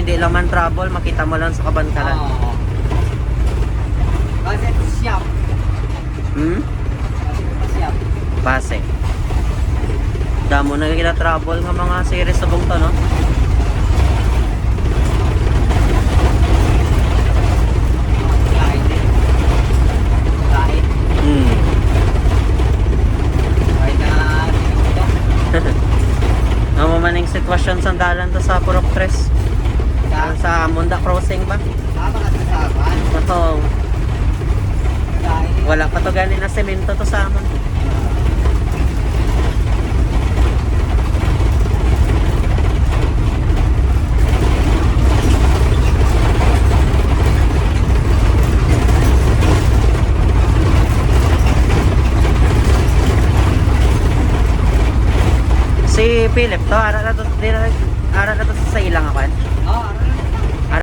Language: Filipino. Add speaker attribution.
Speaker 1: hindi lang man trouble, makita mo lang sa kabantalan.
Speaker 2: Oo. Kasi ito siyap.
Speaker 1: Hmm?
Speaker 2: Kasi ito siyap.
Speaker 1: Pase. Damo na kita trouble nga mga series sa bungto, no?
Speaker 2: Kain din. Kain.
Speaker 1: Hmm.
Speaker 2: Kain na ito.
Speaker 1: Namamaning sitwasyon sa dalan to sa Purok 3. Sa Munda Crossing ba?
Speaker 2: Tama ka sa saban.
Speaker 1: Oo.
Speaker 2: Kain.
Speaker 1: Wala pa to ganin na semento to sa amon. Si Philip to, ara na to sa ilang ako.
Speaker 2: Oo, ano na